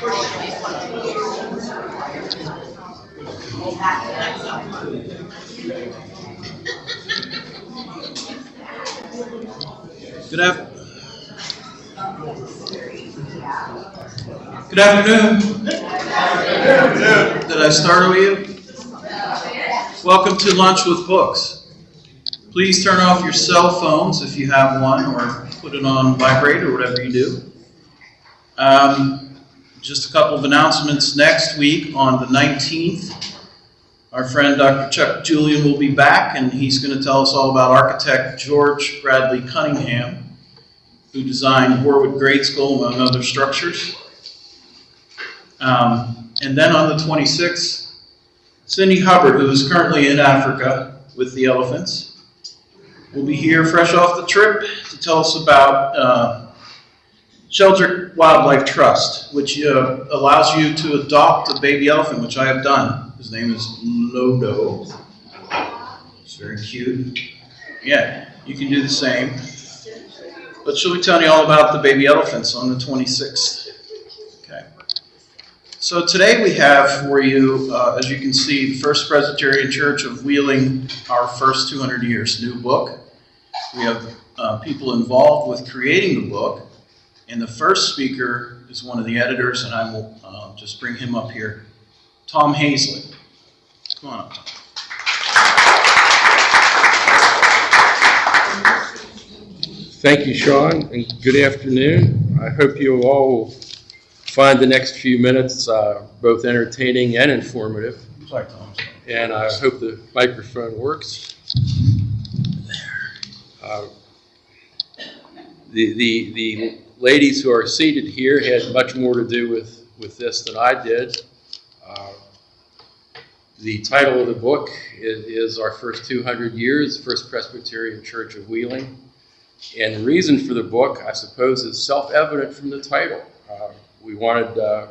Good afternoon. Did I startle you? Welcome to Lunch with Books. Please turn off your cell phones if you have one, or put it on vibrate or whatever you do. Just a couple of announcements. Next week on the 19th, our friend Dr. Chuck Julian will be back, and he's going to tell us all about architect George Bradley Cunningham, who designed Warwood Grade School, among other structures. And then on the 26th, Cindy Hubbard, who is currently in Africa with the elephants, will be here fresh off the trip to tell us about Shelter Wildlife Trust, which allows you to adopt a baby elephant, which I have done. His name is Lodo. It's very cute. Yeah, you can do the same. But she'll be telling you all about the baby elephants on the 26th. Okay. So today we have for you, as you can see, the First Presbyterian Church of Wheeling, Our First 200 Years, new book. We have people involved with creating the book, and the first speaker is one of the editors, and I will just bring him up here, Tom Hazlett. Come on up, Tom. Thank you, Sean, and good afternoon. I hope you all will find the next few minutes both entertaining and informative. Sorry, Tom. And I hope the microphone works. The ladies who are seated here had much more to do with this than I did. The title of the book is Our First 200 Years, First Presbyterian Church of Wheeling. And the reason for the book, I suppose, is self-evident from the title. We wanted to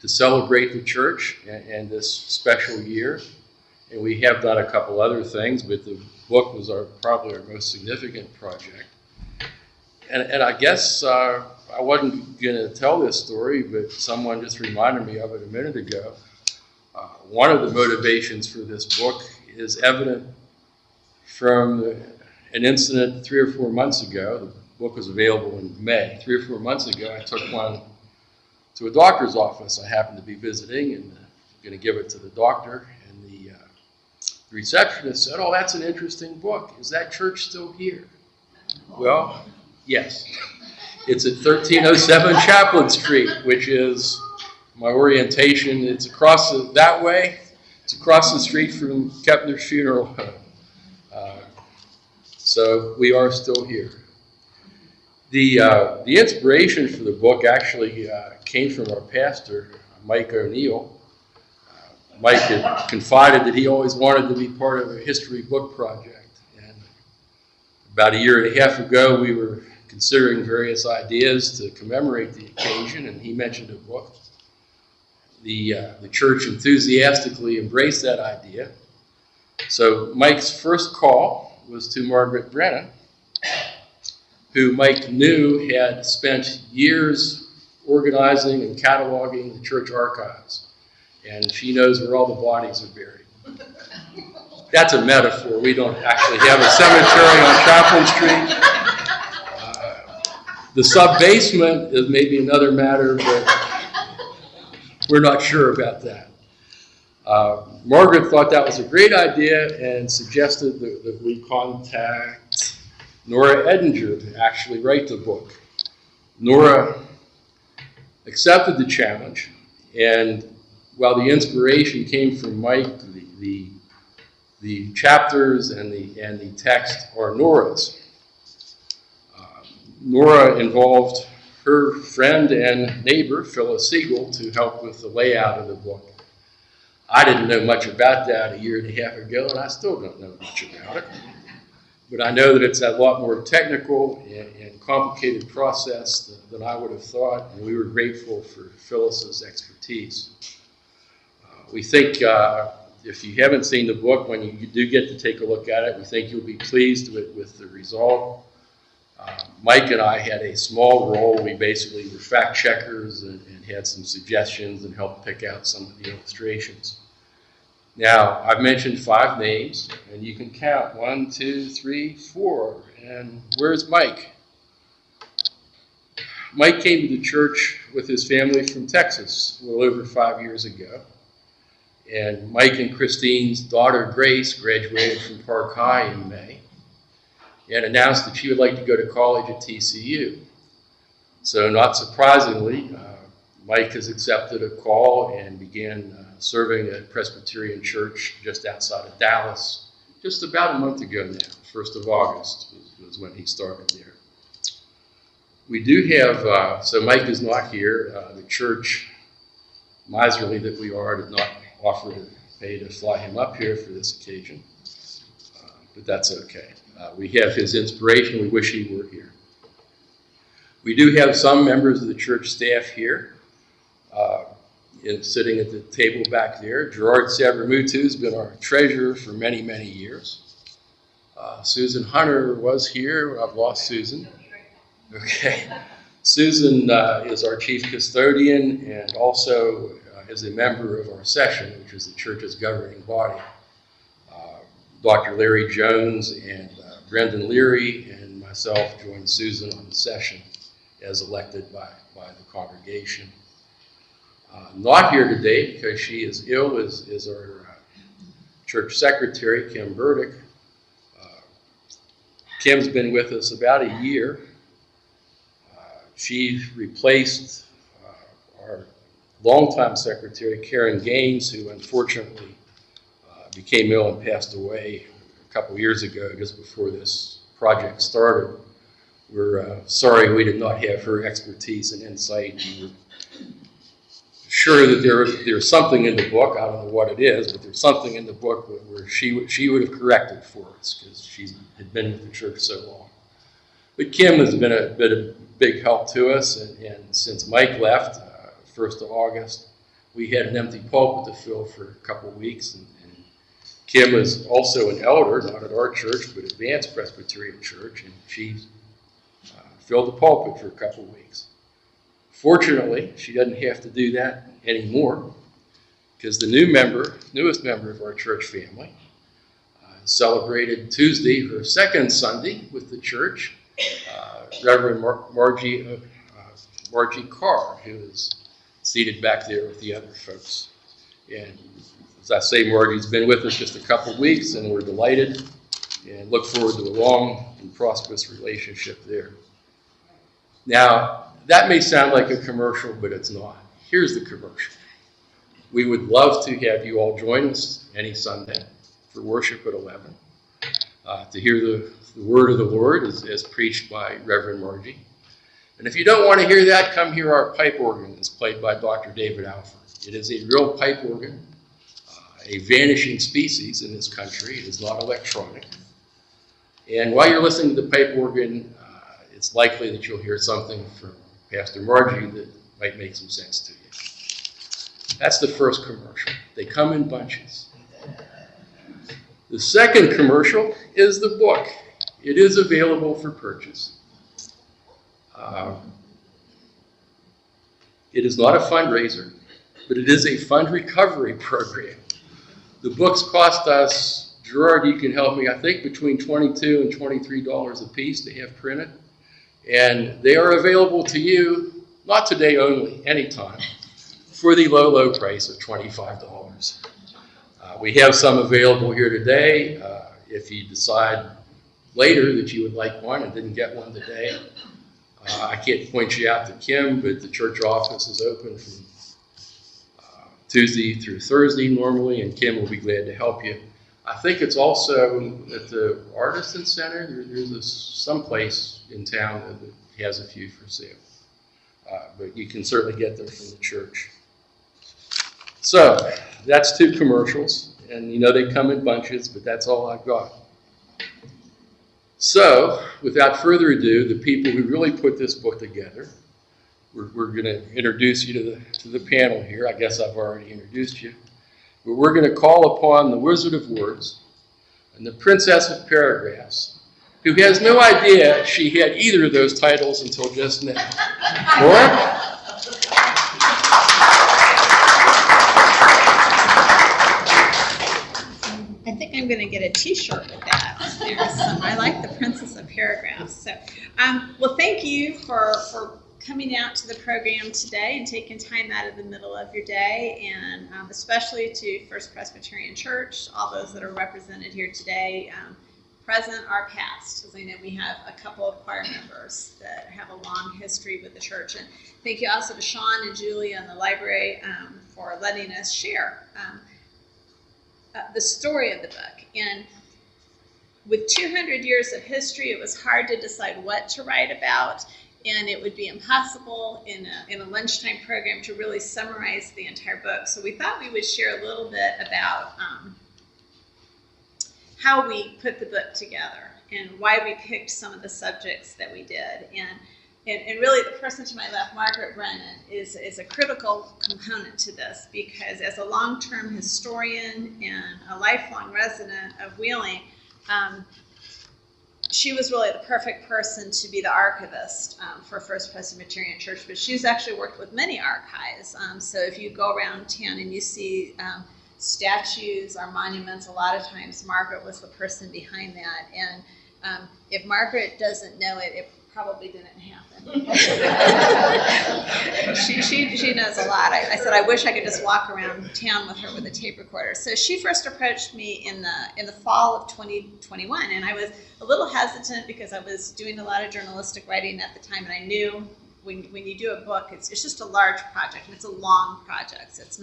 celebrate the church and this special year. And we have done a couple other things, but the book was probably our most significant project. And I guess I wasn't going to tell this story, but someone just reminded me of it a minute ago. One of the motivations for this book is evident from an incident 3 or 4 months ago. The book was available in May. 3 or 4 months ago, I took one to a doctor's office. I happened to be visiting and going to give it to the doctor. And the receptionist said, "Oh, that's an interesting book. Is that church still here?" Well, yes. It's at 1307 Chaplain Street, which is my orientation. It's across that way. It's across the street from Kepner's Funeral Home. So we are still here. The inspiration for the book actually came from our pastor, Mike O'Neill. Mike had confided that he always wanted to be part of a history book project. And about 1.5 years ago, we were considering various ideas to commemorate the occasion, and he mentioned a book. The church enthusiastically embraced that idea. So Mike's first call was to Margaret Brennan, who Mike knew had spent years organizing and cataloging the church archives. And she knows where all the bodies are buried. That's a metaphor. We don't actually have a cemetery on Chaplain Street. The sub-basement is maybe another matter, but we're not sure about that. Margaret thought that was a great idea and suggested that we contact Nora Edinger to actually write the book. Nora accepted the challenge, and while the inspiration came from Mike, the chapters and the text are Nora's. Nora involved her friend and neighbor, Phyllis Sigal, to help with the layout of the book. I didn't know much about that 1.5 years ago, and I still don't know much about it. But I know that it's a lot more technical and complicated process than I would have thought, and we were grateful for Phyllis's expertise. We think if you haven't seen the book, when you do get to take a look at it, we think you'll be pleased with the result. Mike and I had a small role. We basically were fact checkers and had some suggestions and helped pick out some of the illustrations. Now, I've mentioned 5 names, and you can count 1, 2, 3, 4. And where's Mike? Mike came to the church with his family from Texas a little over 5 years ago. And Mike and Christine's daughter, Grace, graduated from Park High in May and announced that she would like to go to college at TCU. So not surprisingly, Mike has accepted a call and began serving at Presbyterian Church just outside of Dallas just about a month ago now. 1st of August was when he started there. We do have, so Mike is not here. The church, miserly that we are, did not offer to pay to fly him up here for this occasion, but that's okay. We have his inspiration. We wish he were here. We do have some members of the church staff here, sitting at the table back there. Gerard Sabramutu has been our treasurer for many, many years. Susan Hunter was here. I've lost Susan. Okay. Susan is our chief custodian and also is a member of our session, which is the church's governing body. Dr. Larry Jones and Brendan Leary and myself joined Susan on the session as elected by the congregation. Not here today because she is ill is our church secretary, Kim Burdick. Kim's been with us about a year. She replaced our longtime secretary, Karen Gaines, who unfortunately became ill and passed away a couple years ago, just before this project started. We're sorry we did not have her expertise and insight. We were sure that there's something in the book, I don't know what it is, but there's something in the book where she would have corrected for us because she had been with the church so long. But Kim has been a big help to us, and since Mike left, 1st of August, we had an empty pulpit to fill for a couple of weeks, and Kim is also an elder, not at our church, but Advanced Presbyterian Church, and she filled the pulpit for a couple of weeks. Fortunately, she doesn't have to do that anymore because the newest member of our church family celebrated Tuesday her 2nd Sunday with the church, Reverend Margie Carr, who is seated back there with the other folks. And as I say, Margie's been with us just a couple of weeks, and we're delighted and look forward to a long and prosperous relationship there. Now, that may sound like a commercial, but it's not. Here's the commercial. We would love to have you all join us any Sunday for worship at 11, to hear the word of the Lord as preached by Reverend Margie. And if you don't want to hear that, come hear our pipe organ that's played by Dr. David Alford. It is a real pipe organ, a vanishing species in this country. It is not electronic. And while you're listening to the pipe organ, it's likely that you'll hear something from Pastor Margie that might make some sense to you. That's the first commercial. They come in bunches. The second commercial is the book. It is available for purchase. It is not a fundraiser, but it is a fund recovery program. The books cost us, Gerard, you can help me, I think between $22 and $23 a piece to have printed. And they are available to you, not today only, anytime, for the low, low price of $25. We have some available here today. If you decide later that you would like one and didn't get one today, I can't point you out to Kim, but the church office is open from Tuesday through Thursday normally, and Kim will be glad to help you. I think it's also at the Artisan Center. There's someplace in town that has a few for sale. But you can certainly get them from the church. So that's 2 commercials, and you know they come in bunches, but that's all I've got. So without further ado, the people who really put this book together, we're going to introduce you to the panel here. I guess I've already introduced you. But we're going to call upon the Wizard of Words and the Princess of Paragraphs who has no idea she had either of those titles until just now. Nora? I think I'm going to get a T-shirt with that. I like the Princess of Paragraphs. So, well, thank you for coming out to the program today and taking time out of the middle of your day, and especially to First Presbyterian Church, all those that are represented here today, present or past, because I know we have a couple of choir members that have a long history with the church. And thank you also to Sean and Julia and the library for letting us share the story of the book. And with 200 years of history, it was hard to decide what to write about, and it would be impossible in a lunchtime program to really summarize the entire book. So we thought we would share a little bit about how we put the book together and why we picked some of the subjects that we did. And really, the person to my left, Margaret Brennan, is a critical component to this, because as a long-term historian and a lifelong resident of Wheeling, she was really the perfect person to be the archivist for First Presbyterian Church, but she's actually worked with many archives. So if you go around town and you see statues or monuments, a lot of times Margaret was the person behind that. And if Margaret doesn't know it, it probably didn't happen. she knows a lot. I said I wish I could just walk around town with her with a tape recorder. So she first approached me in the fall of 2021, and I was a little hesitant because I was doing a lot of journalistic writing at the time, and I knew when you do a book, it's just a large project, and it's a long project. So it's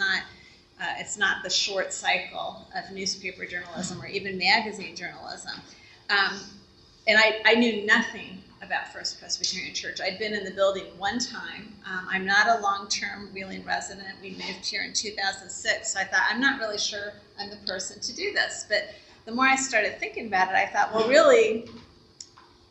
not the short cycle of newspaper journalism or even magazine journalism. And I knew nothing about First Presbyterian Church. I'd been in the building one time. I'm not a long-term Wheeling resident. We moved here in 2006, so I thought, I'm not really sure I'm the person to do this. But the more I started thinking about it, I thought, well, really,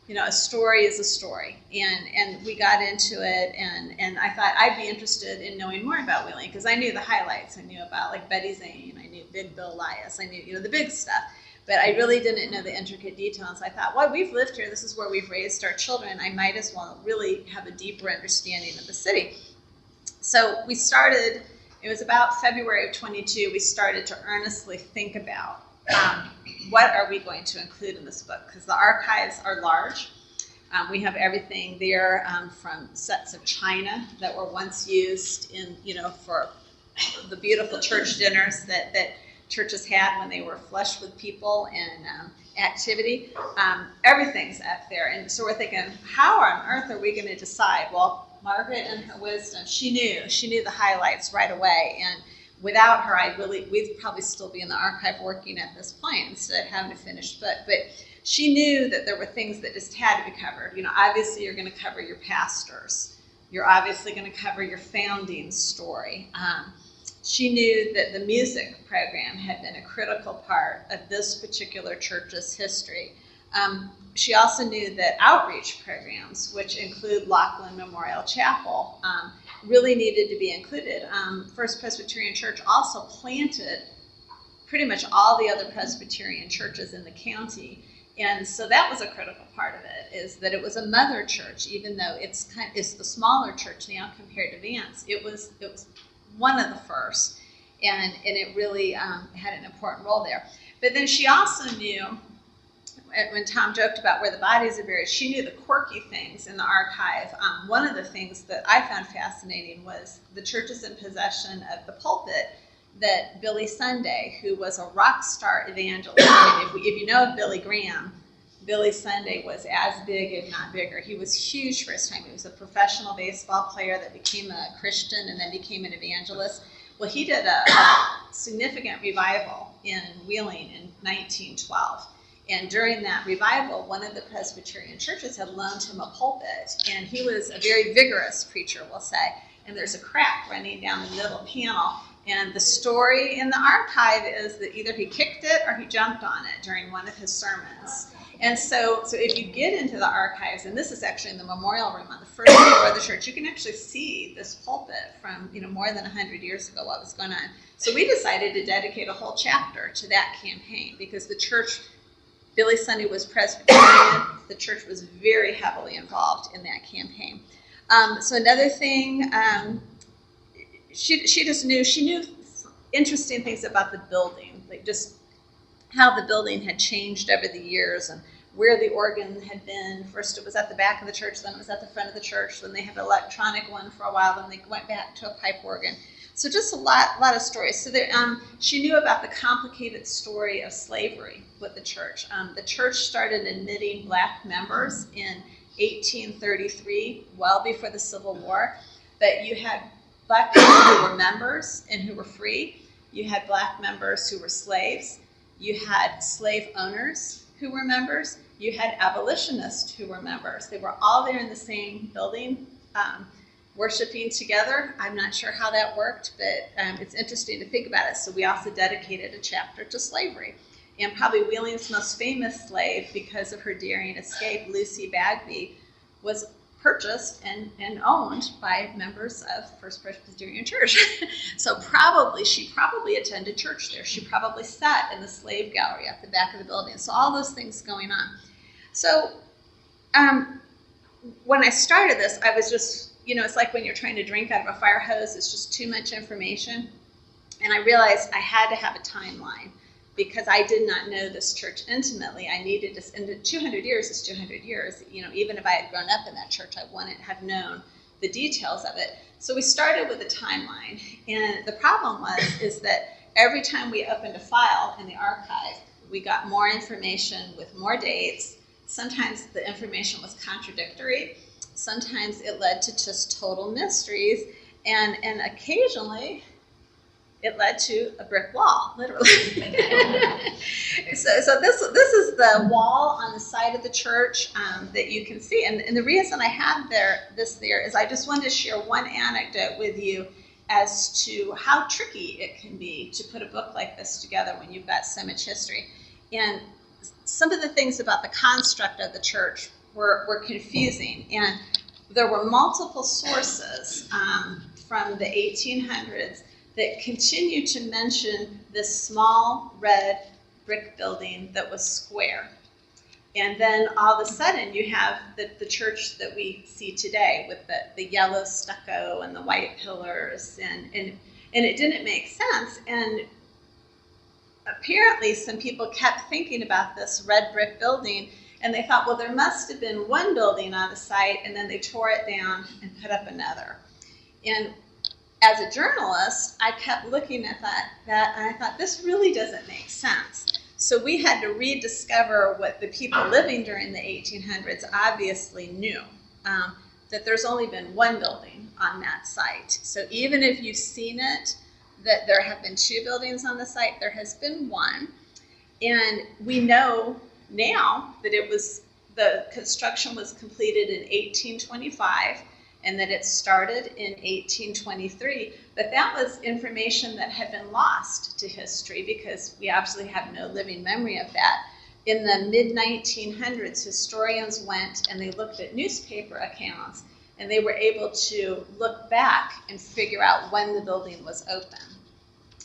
a story is a story. And we got into it, and I thought I'd be interested in knowing more about Wheeling, because I knew the highlights. I knew about, like, Betty Zane. I knew Big Bill Elias. I knew, the big stuff. But I really didn't know the intricate details. So I thought, well, we've lived here. This is where we've raised our children. I might as well really have a deeper understanding of the city. So we started, it was about February of 22, we started to earnestly think about what are we going to include in this book? Because the archives are large. We have everything there from sets of china that were once used in, for the beautiful church dinners that churches had when they were flush with people and activity. Everything's up there. And so we're thinking, how on earth are we going to decide? Well, Margaret, in her wisdom, she knew the highlights right away. And without her, we'd probably still be in the archive working at this point instead of having a finished book. But she knew that there were things that just had to be covered. Obviously you're going to cover your pastors. You're obviously going to cover your founding story. She knew that the music program had been a critical part of this particular church's history. She also knew that outreach programs, which include Laughlin Memorial Chapel, really needed to be included. First Presbyterian Church also planted pretty much all the other Presbyterian churches in the county. And so that was a critical part of it, is that it was a mother church, even though it's the smaller church now compared to Vance. It was one of the first, and it really had an important role there. But then she also knew, when Tom joked about where the bodies are buried, she knew the quirky things in the archive. One of the things that I found fascinating was the church's in possession of the pulpit that Billy Sunday, who was a rock star evangelist, if you know of Billy Graham, Billy Sunday was as big, if not bigger. He was huge for his time. He was a professional baseball player that became a Christian and then became an evangelist. Well, he did a significant revival in Wheeling in 1912. And during that revival, one of the Presbyterian churches had loaned him a pulpit. And he was a very vigorous preacher, we'll say. And there's a crack running down the middle panel. And the story in the archive is that either he kicked it or he jumped on it during one of his sermons. And so if you get into the archives, and this is actually in the memorial room on the first floor of the church, you can actually see this pulpit from more than 100 years ago, what was going on. So we decided to dedicate a whole chapter to that campaign, because the church Billy Sunday was Presbyterian. The church was very heavily involved in that campaign. So another thing, she knew interesting things about the building, like just how the building had changed over the years and where the organ had been. First it was at the back of the church, then it was at the front of the church, then they had an electronic one for a while, then they went back to a pipe organ. So just a lot of stories. So there, she knew about the complicated story of slavery with the church. The church started admitting black members in 1833, well before the Civil War. But you had black people who were members and who were free. You had black members who were slaves. You had slave owners who were members. You had abolitionists who were members. They were all there in the same building, worshiping together. I'm not sure how that worked, but it's interesting to think about it. So we also dedicated a chapter to slavery. And probably Wheeling's most famous slave, because of her daring escape, Lucy Bagby, was purchased and owned by members of First Presbyterian Church. So she probably attended church there. She probably sat in the slave gallery at the back of the building. So all those things going on. So when I started this, I was just, it's like when you're trying to drink out of a fire hose, it's just too much information. And I realized I had to have a timeline because I did not know this church intimately. I needed this, and 200 years is 200 years. Even if I had grown up in that church, I wouldn't have known the details of it. So we started with a timeline. And the problem is that every time we opened a file in the archive, we got more information with more dates. Sometimes the information was contradictory. Sometimes it led to just total mysteries, and occasionally it led to a brick wall, literally. so this is the wall on the side of the church that you can see, and the reason I have this there is I just wanted to share one anecdote with you as to how tricky it can be to put a book like this together when you've got so much history. And some of the things about the construct of the church were confusing, and there were multiple sources from the 1800s that continue to mention this small red brick building that was square. And then all of a sudden you have the church that we see today with the yellow stucco and the white pillars, and it didn't make sense. And apparently some people kept thinking about this red brick building, and they thought, well, there must have been one building on the site, and then they tore it down and put up another. And as a journalist, I kept looking at that, and I thought, this really doesn't make sense. So we had to rediscover what the people living during the 1800s obviously knew, that there's only been one building on that site. So even if you've seen it, that there have been two buildings on the site, there has been one. And we know now that the construction was completed in 1825, and that it started in 1823, but that was information that had been lost to history because we obviously have no living memory of that. In the mid-1900s, historians went and they looked at newspaper accounts, and they were able to look back and figure out when the building was open.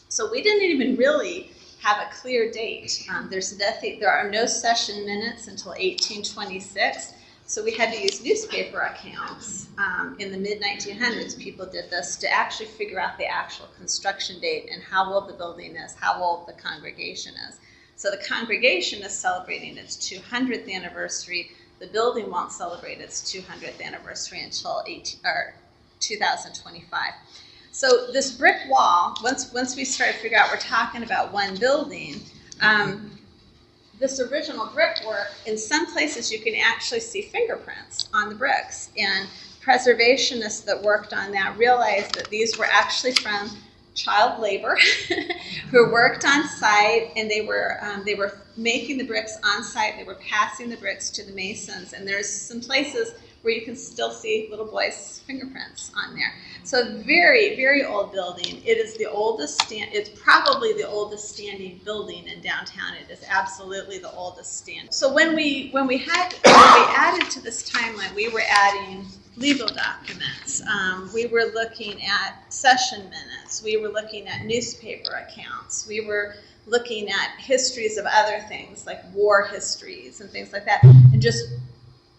So we didn't even really have a clear date. There are no session minutes until 1826. So we had to use newspaper accounts in the mid-1900s. People did this to actually figure out the actual construction date and how old the building is, how old the congregation is. So the congregation is celebrating its 200th anniversary. The building won't celebrate its 200th anniversary until 2025. So this brick wall, once we start to figure out we're talking about one building, this original brickwork, in some places you can actually see fingerprints on the bricks. And preservationists that worked on that realized that these were actually from child labor who worked on site, and they were making the bricks on site. They were passing the bricks to the masons, and there's some places where you can still see little boys' fingerprints on there. So very, very old building. It is the oldest it's probably the oldest standing building in downtown. It is absolutely the oldest standing. So when we added to this timeline, we were adding legal documents. We were looking at session minutes. We were looking at newspaper accounts. We were looking at histories of other things like war histories and things like that, and just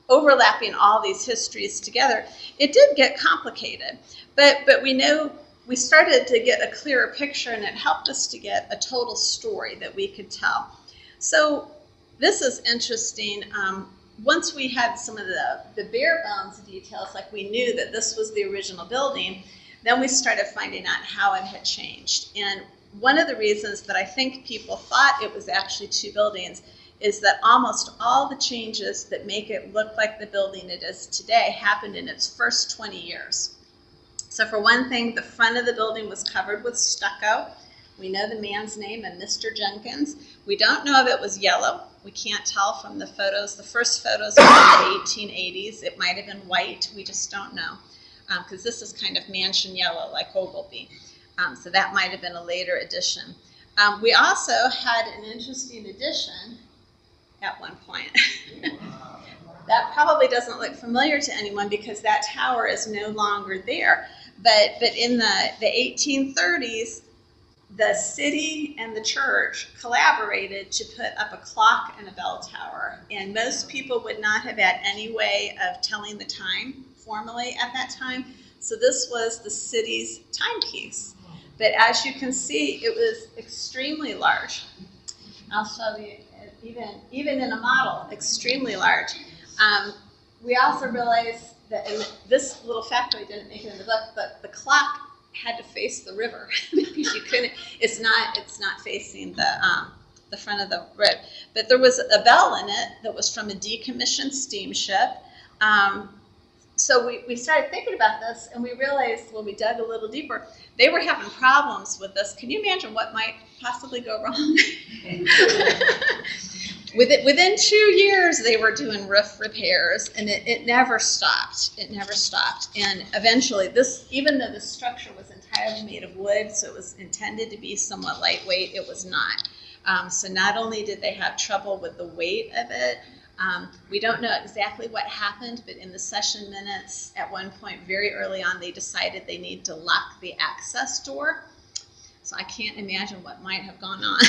overlapping all these histories together. It did get complicated, but we know we started to get a clearer picture, and it helped us to get a total story that we could tell. So this is interesting. Once we had some of the bare bones details, like we knew that this was the original building, then we started finding out how it had changed. And one of the reasons that I think people thought it was actually two buildings is that almost all the changes that make it look like the building it is today happened in its first 20 years. So for one thing, the front of the building was covered with stucco. We know the man's name, and Mr. Jenkins. We don't know if it was yellow. We can't tell from the photos. The first photos were in the 1880s. It might have been white. We just don't know, because this is kind of mansion yellow like Ogleby. So that might have been a later addition. We also had an interesting addition at one point. That probably doesn't look familiar to anyone because that tower is no longer there. But in the 1830s, the city and the church collaborated to put up a clock and a bell tower. And most people would not have had any way of telling the time formally at that time. So this was the city's timepiece. But as you can see, it was extremely large. I'll show you, even in a model, extremely large. We also realized that, and this little factoid didn't make it in the book, but the clock had to face the river because you couldn't. It's not facing the front of the road. But there was a bell in it that was from a decommissioned steamship. So we started thinking about this, and we realized when we dug a little deeper, they were having problems with this. Can you imagine what might possibly go wrong? Within 2 years, they were doing roof repairs, and it never stopped. It never stopped. And eventually, even though the structure was entirely made of wood, so it was intended to be somewhat lightweight, it was not. So not only did they have trouble with the weight of it, we don't know exactly what happened, but in the session minutes, at one point very early on, they decided they need to lock the access door. So I can't imagine what might have gone on.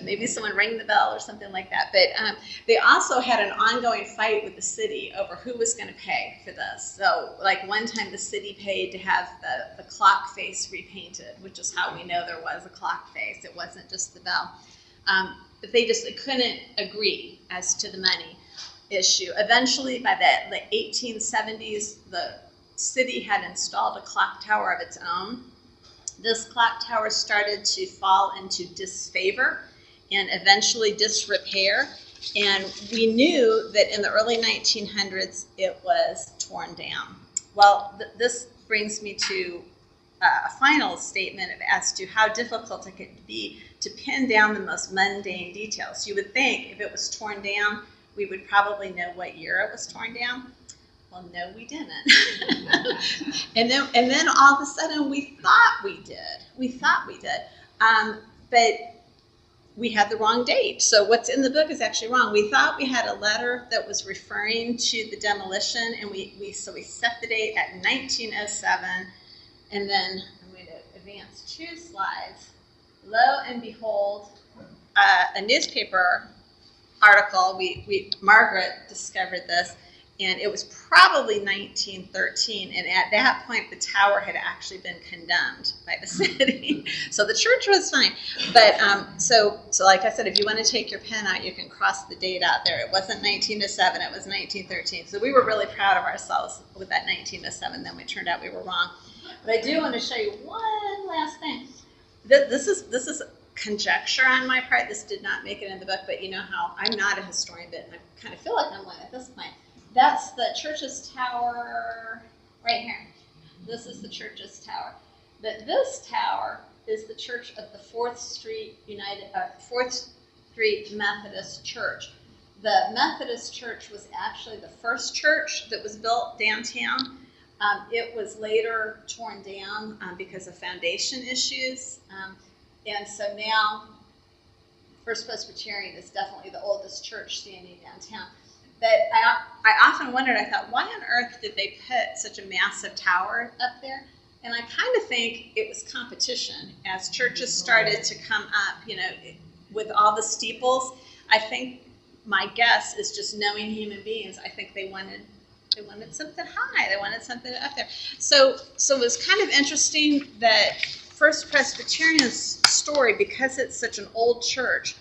Maybe someone rang the bell or something like that. But they also had an ongoing fight with the city over who was going to pay for this. So like one time the city paid to have the clock face repainted, which is how we know there was a clock face. It wasn't just the bell. But they couldn't agree as to the money issue. Eventually, by the 1870s, the city had installed a clock tower of its own. This clock tower started to fall into disfavor and eventually disrepair. And we knew that in the early 1900s, it was torn down. Well, this brings me to a final statement as to how difficult it could be to pin down the most mundane details. You would think if it was torn down, we would probably know what year it was torn down. Well, no, we didn't. and then all of a sudden we thought we did. But we had the wrong date. So what's in the book is actually wrong. We thought we had a letter that was referring to the demolition, and we set the date at 1907. And then I'm going to advance 2 slides. Lo and behold, a newspaper article. Margaret discovered this. And it was probably 1913, and at that point, the tower had actually been condemned by the city. So the church was fine. But so like I said, if you want to take your pen out, you can cross the date out there. It wasn't 1907, it was 1913. So we were really proud of ourselves with that 1907. Then it turned out we were wrong. But I do want to show you one last thing. This is conjecture on my part. This did not make it in the book, but you know how I'm not a historian, but I kind of feel like I'm one at this point. That's the church's tower right here. This is the church's tower. But this tower is the church of the 4th Street Methodist Church. The Methodist Church was actually the first church that was built downtown. It was later torn down because of foundation issues. And so now First Presbyterian is definitely the oldest church standing downtown. that I often wondered, I thought, why on earth did they put such a massive tower up there? And I kind of think it was competition. As churches started to come up, with all the steeples, I think my guess is just knowing human beings, I think they wanted something high. They wanted something up there. So it was kind of interesting that First Presbyterian's story, because it's such an old church,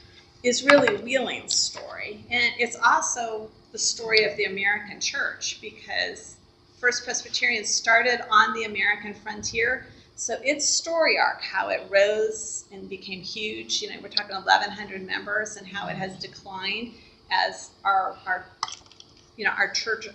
is really Wheeling's story. And it's also the story of the American church, because First Presbyterian started on the American frontier. So its story arc, how it rose and became huge, we're talking 1,100 members, and how it has declined as our church,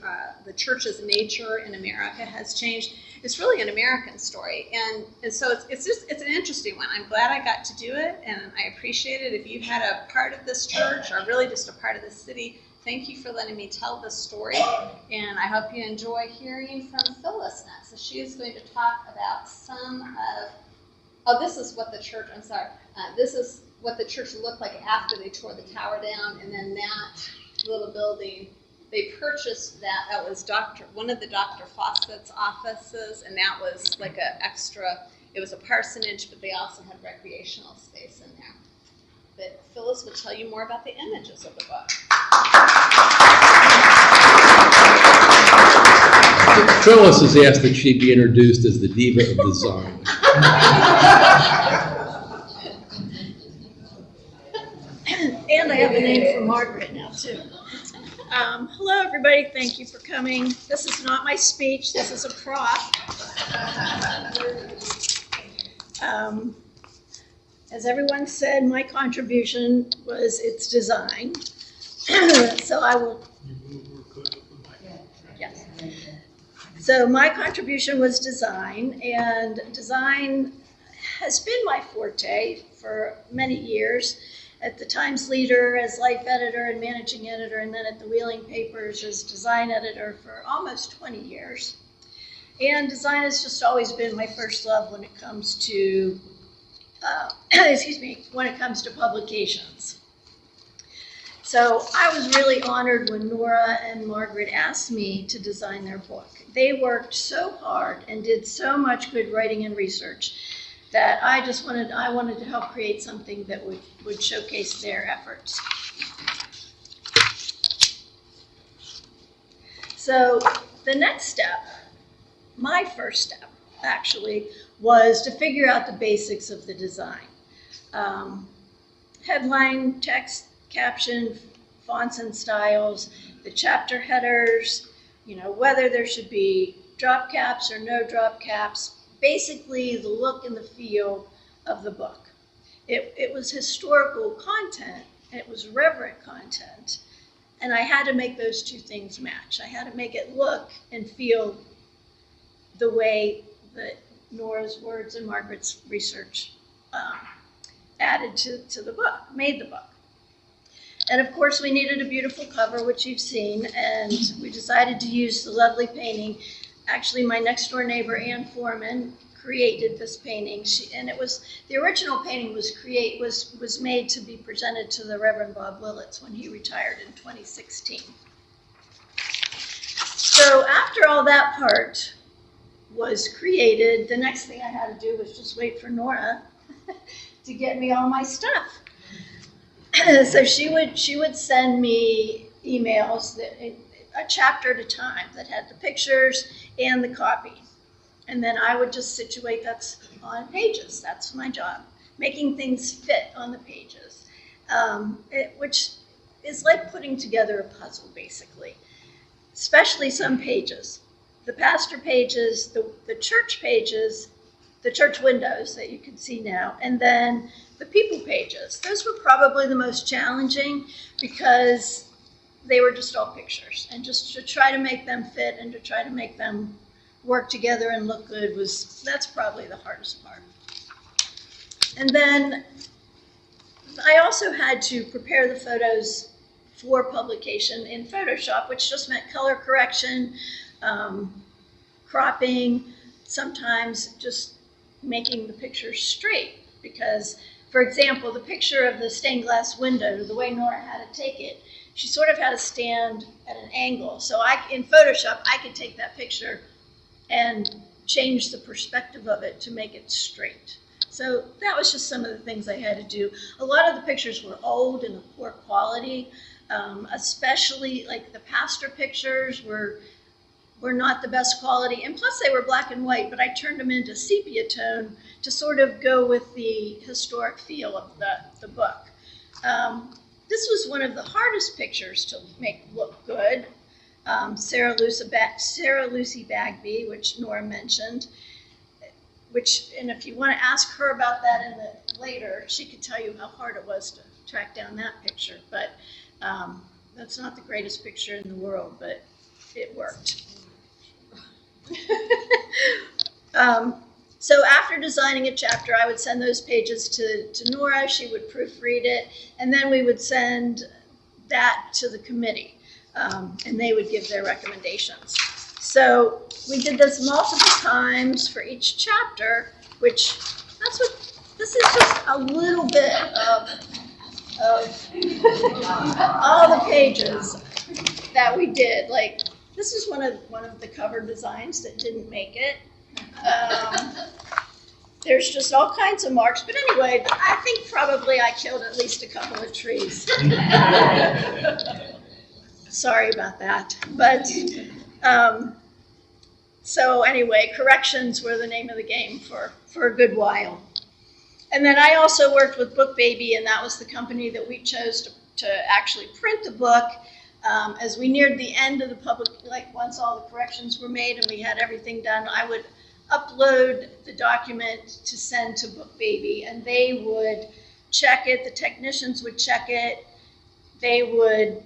the church's nature in America has changed. It's really an American story, and so it's an interesting one. I'm glad I got to do it, and I appreciate it. If you've had a part of this church, or really just a part of this city, thank you for letting me tell this story, and I hope you enjoy hearing from Phyllis next. So she is going to talk about this is what the church, this is what the church looked like after they tore the tower down, and then that little building, they purchased that. That was one of the Dr. Fawcett's offices, and that was like it was a parsonage, but they also had recreational space in there. But Phyllis will tell you more about the images of the book. Phyllis has asked that she be introduced as the diva of design. And I have a name for Margaret now, too. Hello, everybody. Thank you for coming. This is not my speech. This is a prop. As everyone said, my contribution was its design. So I will... Yes. So my contribution was design, and design has been my forte for many years. At the Times Leader as life editor and managing editor, and then at the Wheeling Papers as design editor for almost 20 years. And design has just always been my first love when it comes to, when it comes to publications. So I was really honored when Nora and Margaret asked me to design their book. They worked so hard and did so much good writing and research that I wanted to help create something that would showcase their efforts. So the next step, my first step actually, was to figure out the basics of the design. Headline, text, caption, fonts and styles, the chapter headers, whether there should be drop caps or no drop caps, basically the look and the feel of the book. It was historical content, and it was reverent content, and I had to make those two things match. I had to make it look and feel the way that Nora's words and Margaret's research added to the book, made the book. And of course we needed a beautiful cover, which you've seen, and we decided to use the lovely painting. Actually, my next door neighbor, Ann Foreman, created this painting. The original painting was made to be presented to the Reverend Bob Willits when he retired in 2016. So after all that part was created, the next thing I had to do was just wait for Nora to get me all my stuff. So she would send me emails a chapter at a time that had the pictures and the copy. And then I would just situate that's on pages. That's my job, making things fit on the pages, which is like putting together a puzzle, basically, especially some pages. The pastor pages, the church pages, the church windows that you can see now, and then the people pages. Those were probably the most challenging because they were just all pictures, and just to try to make them fit and to try to make them work together and look good that's probably the hardest part. And then I also had to prepare the photos for publication in Photoshop, which just meant color correction, cropping, sometimes just making the pictures straight, because For example, the picture of the stained glass window, the way Nora had to take it, she sort of had to stand at an angle. So in Photoshop, I could take that picture and change the perspective of it to make it straight. So that was just some of the things I had to do. A lot of the pictures were old and of poor quality, especially like the pastor pictures were not the best quality, and plus they were black and white, but I turned them into sepia tone to sort of go with the historic feel of the book. This was one of the hardest pictures to make look good. Sarah Lucy Bagby, which Nora mentioned, and if you want to ask her about that later, she could tell you how hard it was to track down that picture. But that's not the greatest picture in the world, but it worked. So after designing a chapter, I would send those pages to Nora. She would proofread it, and then we would send that to the committee, and they would give their recommendations. So we did this multiple times for each chapter, which this is just a little bit of all the pages that we did. Like, this is one of the cover designs that didn't make it. There's just all kinds of marks, but anyway, I think probably I killed at least a couple of trees. Sorry about that, but so anyway, corrections were the name of the game for a good while. And then I also worked with Book Baby, and that was the company that we chose to actually print the book. As we neared the end of the public, like once all the corrections were made and we had everything done, I would upload the document to send to Book Baby, and they would check it. The technicians would check it. They would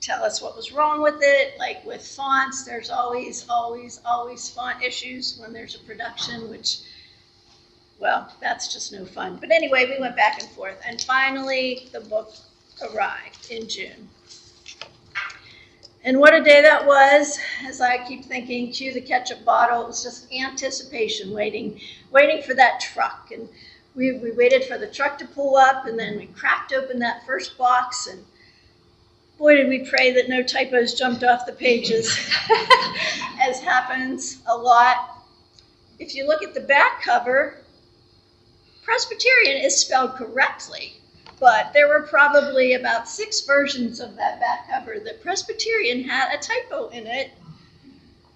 tell us what was wrong with it. Like with fonts, there's always font issues when there's a production, which, well, that's just no fun. But anyway, we went back and forth, and finally the book arrived in June. And what a day that was, as I keep thinking, cue the ketchup bottle. It was just anticipation, waiting for that truck. And we waited for the truck to pull up, and then we cracked open that first box, and boy, did we pray that no typos jumped off the pages, as happens a lot. If you look at the back cover, Presbyterian is spelled correctly. But there were probably about 6 versions of that back cover that Presbyterian had a typo in it.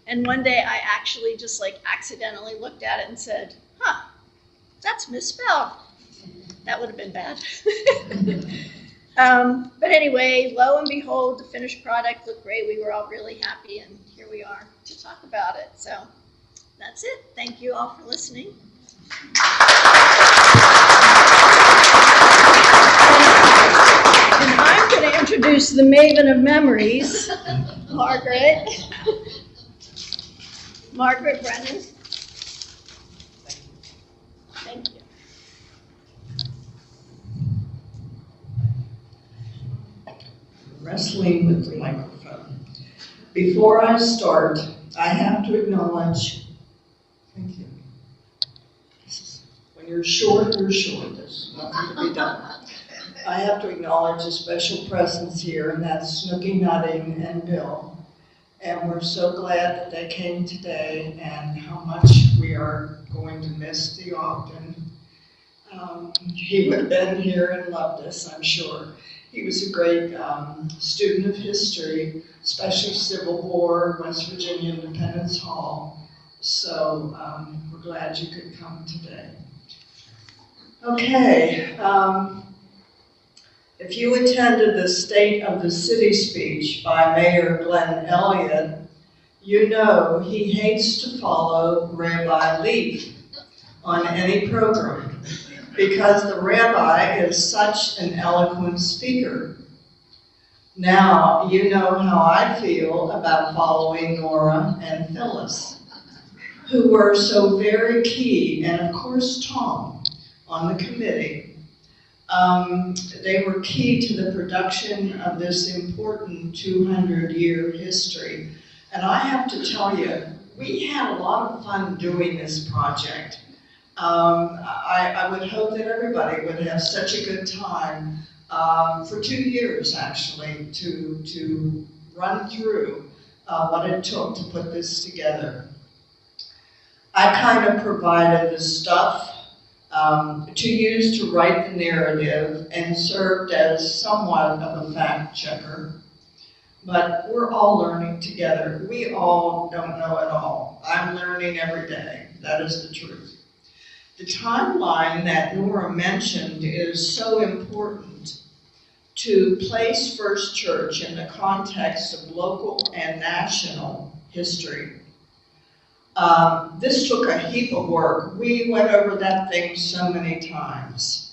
And one day I actually just like accidentally looked at it and said, huh, that's misspelled. That would have been bad. But anyway, lo and behold, the finished product looked great. We were all really happy, and here we are to talk about it. So that's it. Thank you all for listening. And I'm going to introduce the maven of memories, Margaret Brennan. Thank you. Wrestling with the microphone. Before I start, I have to acknowledge, thank you. When you're short, there's nothing to be done. I have to acknowledge a special presence here, and that's Snooky Nutting and Bill. And we're so glad that they came today, and how much we are going to miss the Ogden. He would have been here and loved us, I'm sure. He was a great student of history, especially Civil War, West Virginia Independence Hall. So we're glad you could come today. Okay. If you attended the State of the City speech by Mayor Glenn Elliott, you know he hates to follow Rabbi Leaf on any program because the rabbi is such an eloquent speaker. Now you know how I feel about following Nora and Phyllis, who were so very key, and of course Tom on the committee. They were key to the production of this important 200-year history. And I have to tell you, we had a lot of fun doing this project. I would hope that everybody would have such a good time for 2 years, actually, to run through what it took to put this together. I kind of provided the stuff to use to write the narrative and served as somewhat of a fact checker. But we're all learning together. We all don't know it all. I'm learning every day. That is the truth. The timeline that Nora mentioned is so important to place First Church in the context of local and national history. This took a heap of work. We went over that thing so many times.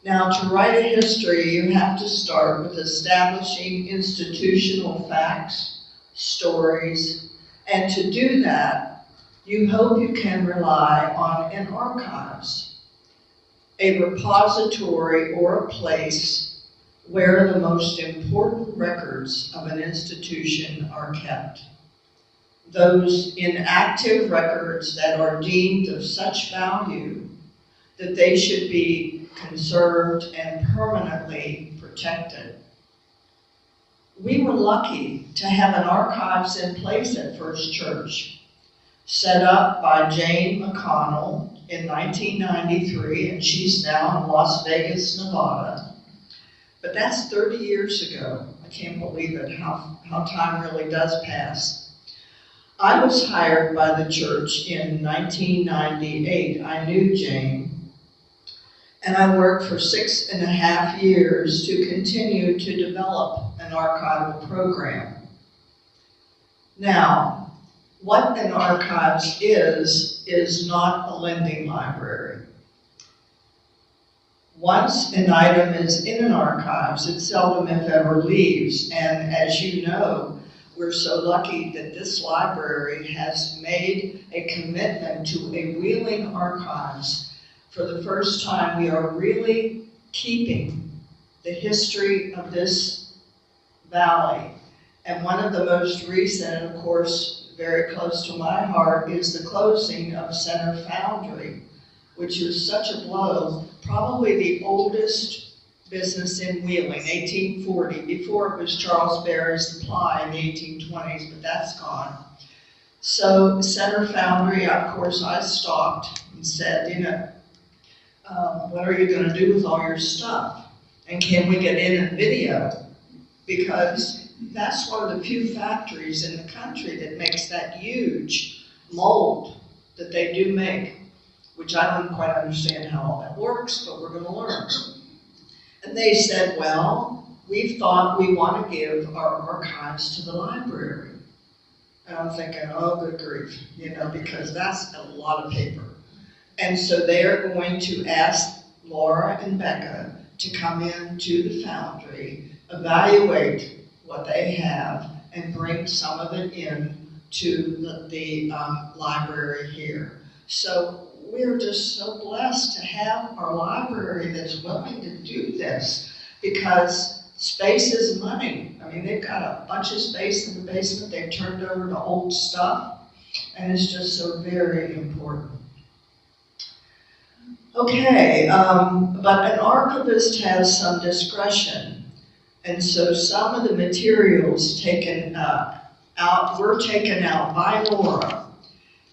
Now, to write a history, you have to start with establishing institutional facts, stories, and to do that, you hope you can rely on an archives, a repository or a place where the most important records of an institution are kept. Those inactive records that are deemed of such value that they should be conserved and permanently protected. We were lucky to have an archives in place at First Church, set up by Jane McConnell in 1993, and she's now in Las Vegas, Nevada. But that's 30 years ago. I can't believe it, how time really does pass. I was hired by the church in 1998. I knew Jane. And I worked for 6.5 years to continue to develop an archival program. Now, what an archives is not a lending library. Once an item is in an archives, it seldom, if ever, leaves. And as you know, we're so lucky that this library has made a commitment to a Wheeling archives. For the first time, we are really keeping the history of this valley. And one of the most recent, and of course, very close to my heart, is the closing of Center Foundry, which was such a blow. Probably the oldest business in Wheeling, 1840. Before it was Charles Berry's Supply in the 1820s, but that's gone. So Center Foundry, of course, I stopped and said, you know, what are you going to do with all your stuff? And can we get in a video? Because that's one of the few factories in the country that makes that huge mold that they do make, which I don't quite understand how all that works, but we're going to learn. And they said, well, we've thought we want to give our archives to the library. And I'm thinking, oh, good grief, you know, because that's a lot of paper. And so they are going to ask Laura and Becca to come in to the foundry, evaluate what they have, and bring some of it in to the library here. So we're just so blessed to have our library that's willing to do this, because space is money. I mean, they've got a bunch of space in the basement. They've turned over to old stuff, and it's just so very important. Okay, but an archivist has some discretion, and so some of the materials were taken out by Nora,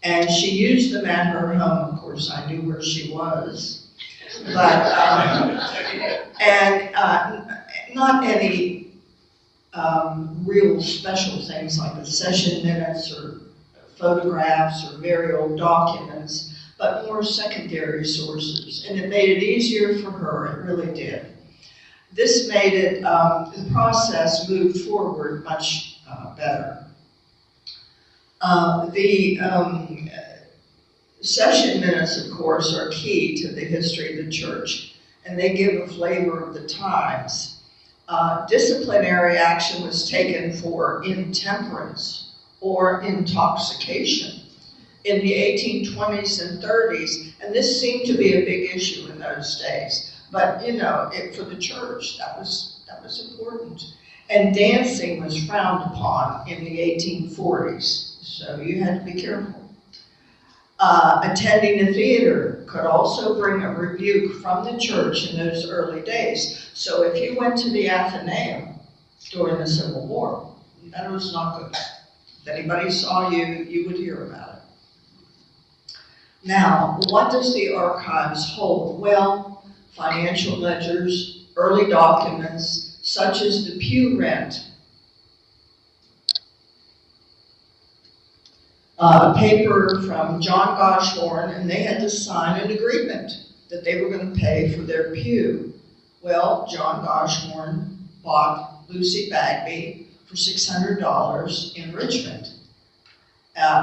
and she used them at her home. Of course, I knew where she was, but not any real special things like the session minutes or photographs or very old documents, but more secondary sources. And it made it easier for her, it really did. This made it, the process moved forward much better. The session minutes, of course, are key to the history of the church, and they give a flavor of the times. Disciplinary action was taken for intemperance or intoxication in the 1820s and 30s, and this seemed to be a big issue in those days. But you know, for the church, that was important. And dancing was frowned upon in the 1840s, so you had to be careful. Attending a theater could also bring a rebuke from the church in those early days. So if you went to the Athenaeum during the Civil War, that was not good. If anybody saw you, you would hear about it. Now, what does the archives hold? Well, financial ledgers, early documents, such as the pew rent, a paper from John Goshorn, and they had to sign an agreement that they were going to pay for their pew. Well, John Goshorn bought Lucy Bagby for $600 in Richmond.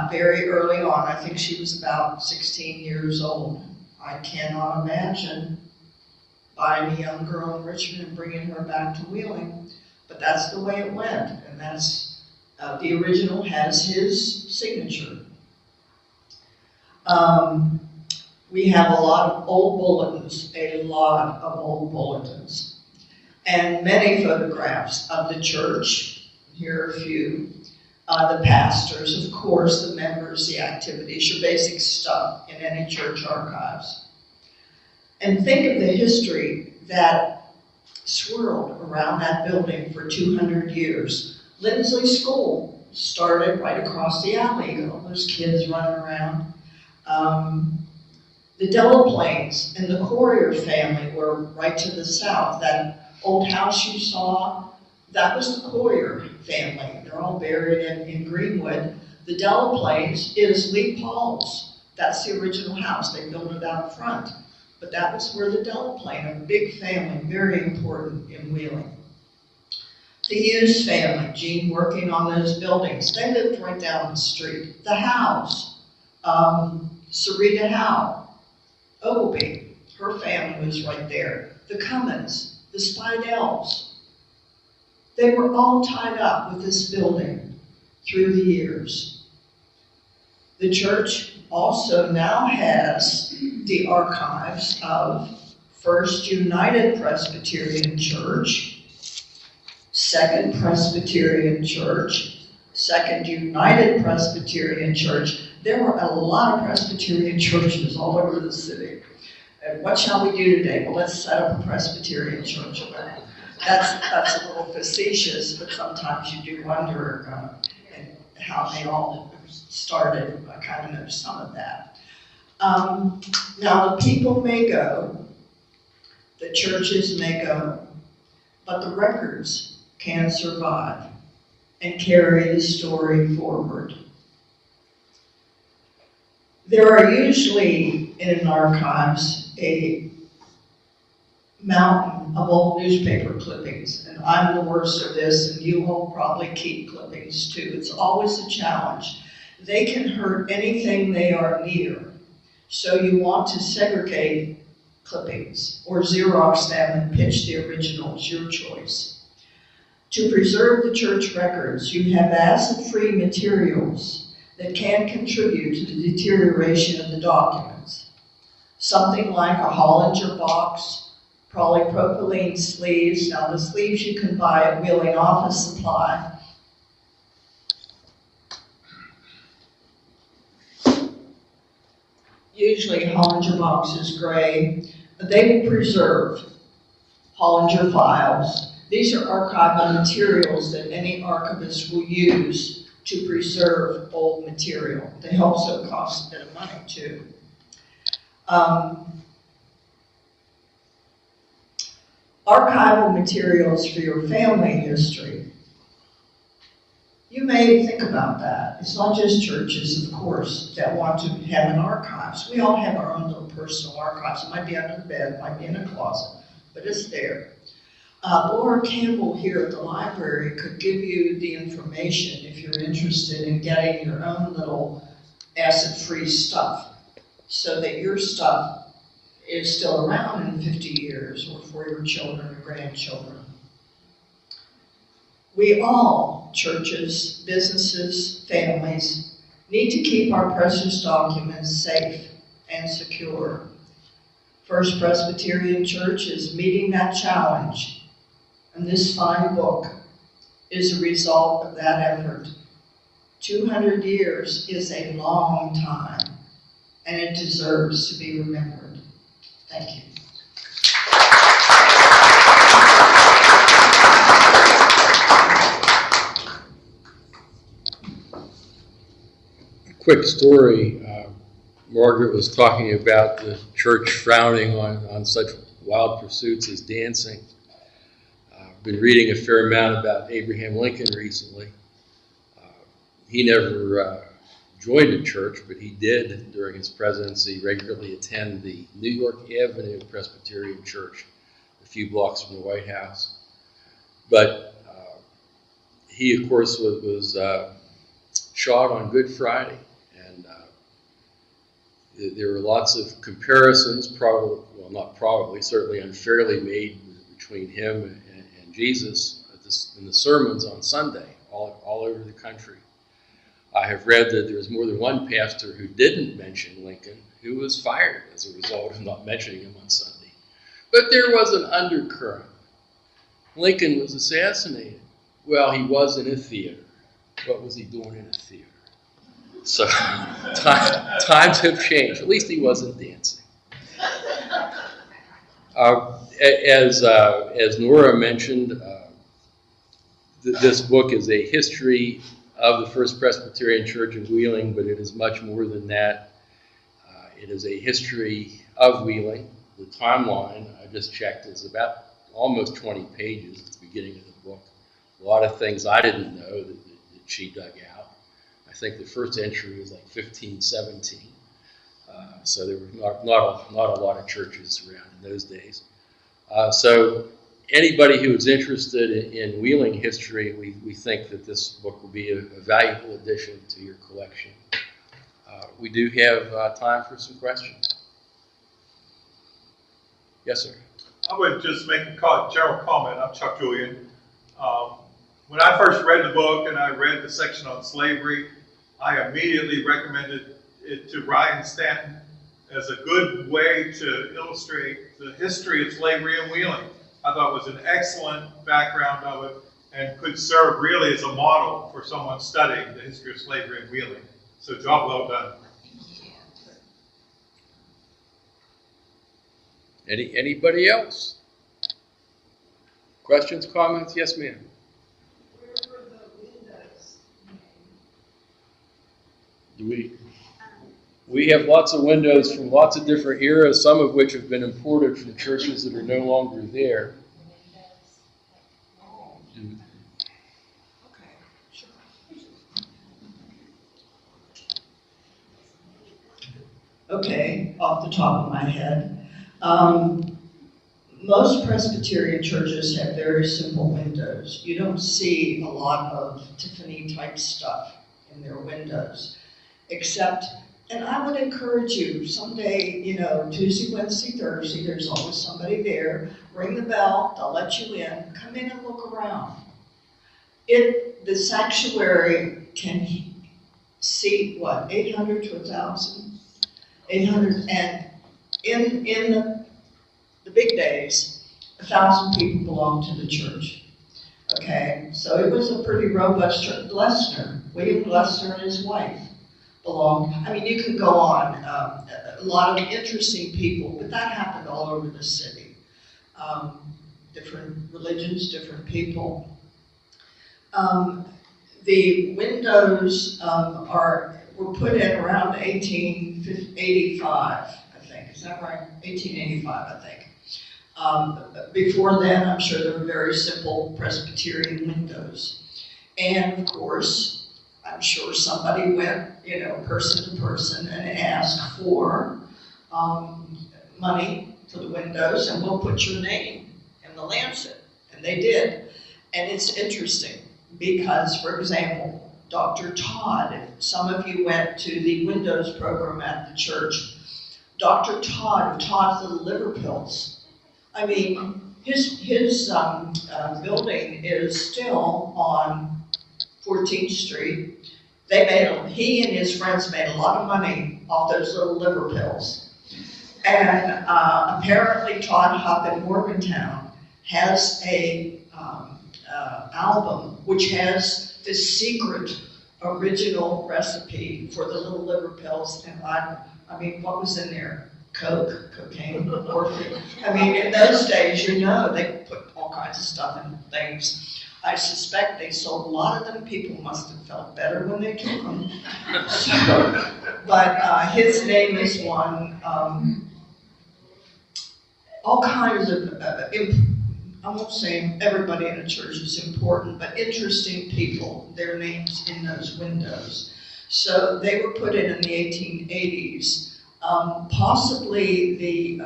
Very early on, I think she was about 16 years old. I cannot imagine buying a young girl in Richmond and bringing her back to Wheeling, but that's the way it went, and that's the original has his signature. We have a lot of old bulletins, and many photographs of the church. Here are a few. The pastors, of course, the members, the activities, your basic stuff in any church archives. And think of the history that swirled around that building for 200 years. Lindsley School started right across the alley. All those kids running around. The Delaplanes and the Courier family were right to the south. That old house you saw, that was the Courier family. They're all buried in Greenwood. The Delaplanes is Lee Paul's. That's the original house. They built it out front. But that was where the Delaplane, a big family, very important in Wheeling. The Hughes family, Gene working on those buildings, they lived right down the street. The Howes, Sarita Howe, Ogilvy, her family was right there. The Cummins, the Spidels, they were all tied up with this building through the years. The church also now has the archives of First United Presbyterian Church, Second Presbyterian Church, Second United Presbyterian Church. There were a lot of Presbyterian churches all over the city. And what shall we do today? Well, let's set up a Presbyterian church. That's a little facetious, but sometimes you do wonder how they all started. I kind of know some of that. Now, the people may go, the churches may go, but the records can survive and carry the story forward. There are usually in archives a mountain of old newspaper clippings, and I'm the worst of this, and you will probably keep clippings too. It's always a challenge. They can hurt anything they are near, so you want to segregate clippings or Xerox them and pitch the originals, your choice. To preserve the church records, you have acid-free materials that can contribute to the deterioration of the documents. Something like a Hollinger box, polypropylene sleeves. Now the sleeves you can buy at Wheeling Office Supply. Usually Hollinger box is gray, but they will preserve Hollinger files. These are archival materials that any archivist will use to preserve old material. They also cost a bit of money too. Archival materials for your family history. You may think about that. It's not just churches, of course, that want to have an archives. We all have our own little personal archives. It might be under the bed, it might be in a closet, but it's there. Laura Campbell here at the library could give you the information if you're interested in getting your own little acid-free stuff so that your stuff is still around in 50 years or for your children or grandchildren. We all, churches, businesses, families, need to keep our precious documents safe and secure. First Presbyterian Church is meeting that challenge. And this fine book is a result of that effort. 200 years is a long time. and it deserves to be remembered. Thank you. Quick story. Margaret was talking about the church frowning on such wild pursuits as dancing. I've been reading a fair amount about Abraham Lincoln recently. He never joined a church, but he did, during his presidency, regularly attend the New York Avenue Presbyterian Church, a few blocks from the White House. But he, of course, was shot on Good Friday. And there were lots of comparisons, certainly unfairly made between him and Jesus in the sermons on Sunday all over the country. I have read that there was more than one pastor who didn't mention Lincoln who was fired as a result of not mentioning him on Sunday. But there was an undercurrent. Lincoln was assassinated. Well, he was in a theater. What was he doing in a theater? So times have changed. At least he wasn't dancing. As Nora mentioned, this book is a history of the First Presbyterian Church of Wheeling, but it is much more than that. It is a history of Wheeling. The timeline, I just checked, is about almost 20 pages at the beginning of the book. A lot of things I didn't know that she dug out. I think the first entry was like 1517. So there were not a lot of churches around in those days. So anybody who is interested in Wheeling history, we think that this book will be a valuable addition to your collection. We do have time for some questions. Yes, sir. I would just make a general comment. I'm Chuck Julian. When I first read the book and I read the section on slavery, I immediately recommended it to Ryan Stanton as a good way to illustrate the history of slavery in Wheeling. I thought it was an excellent background of it and could serve really as a model for someone studying the history of slavery in Wheeling. So job well done. Anybody else? Questions, comments? Yes, ma'am. Where were the windows made? We have lots of windows from lots of different eras, some of which have been imported from churches that are no longer there. Okay, off the top of my head. Most Presbyterian churches have very simple windows. You don't see a lot of Tiffany type stuff in their windows, except, and I would encourage you, someday, Tuesday, Wednesday, Thursday, there's always somebody there. Ring the bell, they'll let you in, come in and look around. The sanctuary can seat, 800 to 1,000? 800, and in the big days, 1,000 people belonged to the church. Okay, so it was a pretty robust church. William Glessner and his wife belonged. I mean, you can go on. A lot of interesting people, but that happened all over the city. Different religions, different people. The windows were put in around 1885, I think. Is that right? 1885, I think. Before then, I'm sure there were very simple Presbyterian windows. And of course, I'm sure somebody went, person to person and asked for money for the windows, and we'll put your name in the lancet. And they did. And it's interesting because, for example, Dr. Todd, if some of you went to the Windows program at the church, Dr. Todd of Todd's Little Liver Pills. I mean, his building is still on 14th Street. He and his friends made a lot of money off those little liver pills. And apparently Todd Hupp in Morgantown has a album which has the secret original recipe for the little liver pills, and I mean, what was in there? Coke, cocaine, morphine. I mean, in those days, you know, they put all kinds of stuff in things. I suspect they sold a lot of them. People must have felt better when they took them. So, but his name is one. All kinds of, I won't say everybody in a church is important, but interesting people, their names in those windows. So they were put in the 1880s. Possibly the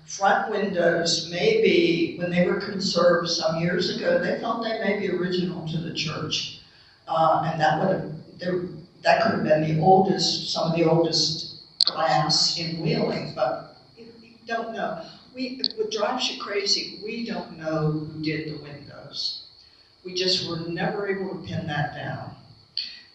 front windows, maybe when they were conserved some years ago, they thought they may be original to the church. And that could have been the oldest, some of the oldest glass in Wheeling, but you don't know. What drives you crazy, we don't know who did the windows. We just were never able to pin that down.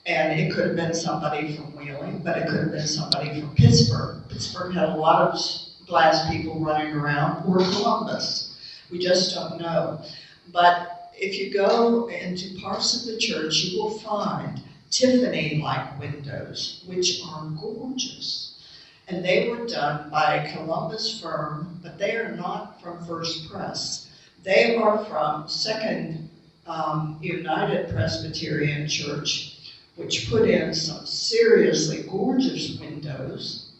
And it could have been somebody from Wheeling, but it could have been somebody from Pittsburgh. Pittsburgh had a lot of glass people running around, or Columbus. We just don't know. But if you go into parts of the church, you will find Tiffany-like windows, which are gorgeous. And they were done by a Columbus firm, but they are not from First Pres. They are from Second United Presbyterian Church, which put in some seriously gorgeous windows,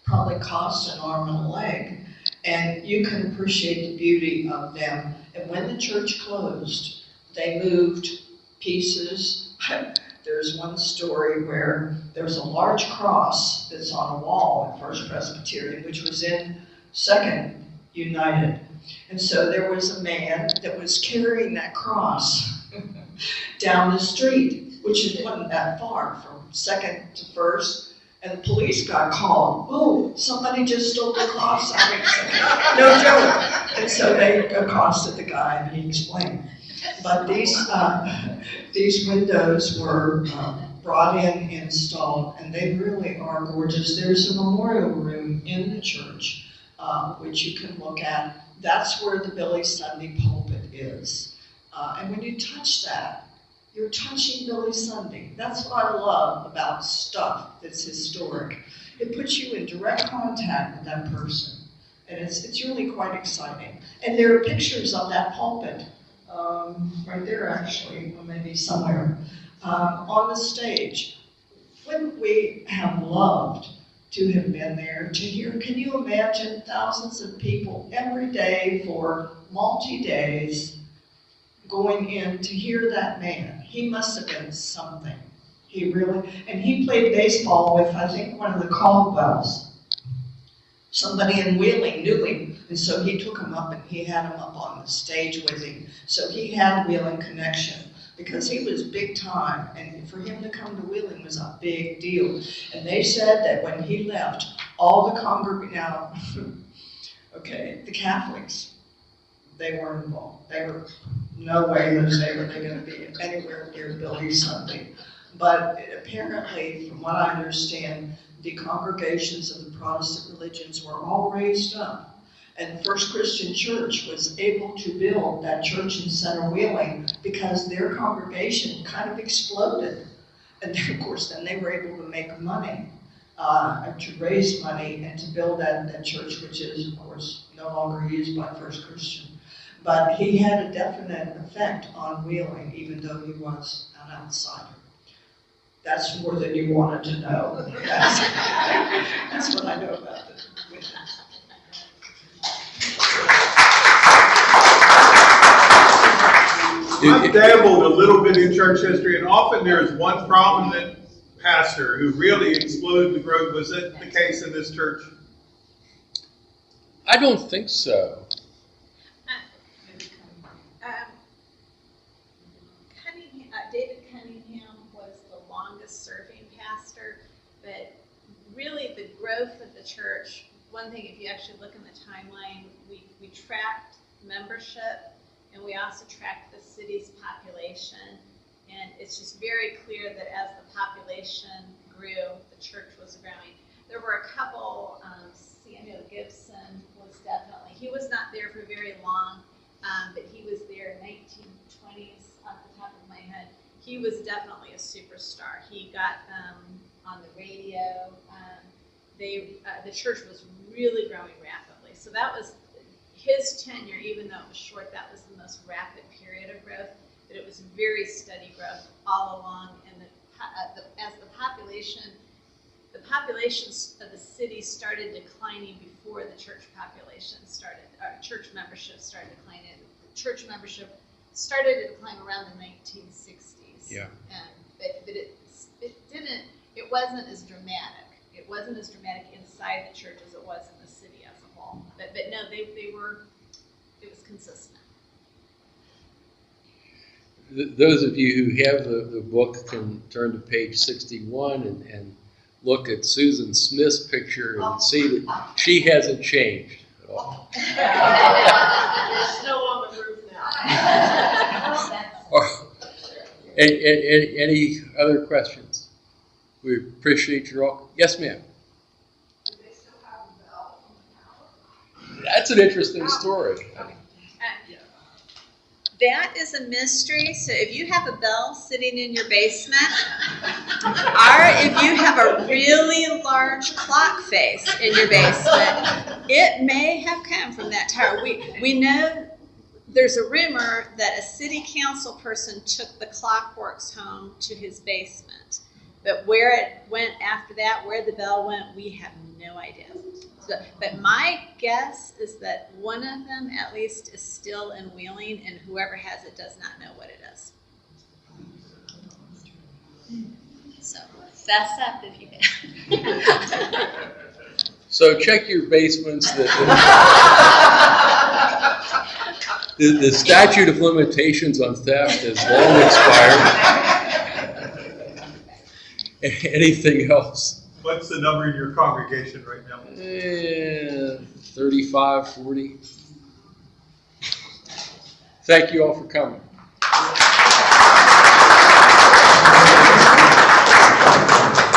probably cost an arm and a leg, and you can appreciate the beauty of them. And when the church closed, they moved pieces. There's one story where there's a large cross that's on a wall at First Presbyterian, which was in Second United. And so there was a man that was carrying that cross down the street, which wasn't that far from Second to First, and the police got called. Oh, somebody just stole the cross. I mean, no joke. And so they accosted the guy, and he explained. But these windows were brought in, installed, and they really are gorgeous. There's a memorial room in the church, which you can look at. That's where the Billy Sunday pulpit is. And when you touch that, you're touching Billy Sunday. That's what I love about stuff that's historic. It puts you in direct contact with that person. And it's really quite exciting. And there are pictures of that pulpit. Right there, actually, or maybe somewhere, on the stage. Wouldn't we have loved to have been there to hear? Can you imagine thousands of people every day for multi-days going in to hear that man? He must have been something. He really, and he played baseball with, I think, one of the Caldwells. Somebody in Wheeling knew him, and so he took him up and he had him up on the stage with him. So he had a Wheeling connection because he was big time, and for him to come to Wheeling was a big deal. And they said that when he left, all the now, okay, the Catholics, they were involved. They were, no way was they were going to be anywhere near Billy Sunday. But apparently, from what I understand, the congregations of the Protestant religions were all raised up. And First Christian Church was able to build that church in Center Wheeling because their congregation kind of exploded. And then, of course, then they were able to make money, to raise money and to build that church, which is, of course, no longer used by First Christian. But he had a definite effect on Wheeling, even though he was an outsider. That's more than you wanted to know. That's what I know about the witness. I've dabbled a little bit in church history, and often there is one prominent pastor who really exploded the growth. Was that the case in this church? I don't think so. David Cunningham was the longest serving pastor, but really the growth of the church, one thing, if you actually look in the timeline, we tracked membership and we also tracked the city's population, and it's just very clear that as the population grew, the church was growing. There were a couple, Samuel Gibson was definitely, he was not there for very long, but he was there in 1920s off the top of my head. He was definitely a superstar. He got on the radio. the church was really growing rapidly. So that was his tenure, even though it was short, that was the most rapid period of growth. But it was very steady growth all along, and as the populations of the city started declining before the church population started, church membership started declining. Church membership started to decline around the 1960s. Yeah. But it wasn't as dramatic. It wasn't as dramatic inside the church as it was in the city as a whole. But no, it was consistent. Those of you who have the book can turn to page 61 and look at Susan Smith's picture and see that she hasn't changed at all. There's snow on the roof now. Any other questions? We appreciate your all. Yes, ma'am. Do they still have a bell on the tower? That's an interesting story. That is a mystery. So if you have a bell sitting in your basement, or if you have a really large clock face in your basement, it may have come from that tower. We know there's a rumor that a city council person took the clockworks home to his basement. But where it went after that, where the bell went, we have no idea. But my guess is that one of them, at least, is still in Wheeling, and whoever has it does not know what it is. So, fess up if you can. So check your basements. The statute of limitations on theft is long expired. Anything else? What's the number in your congregation right now? 35, 40. Thank you all for coming.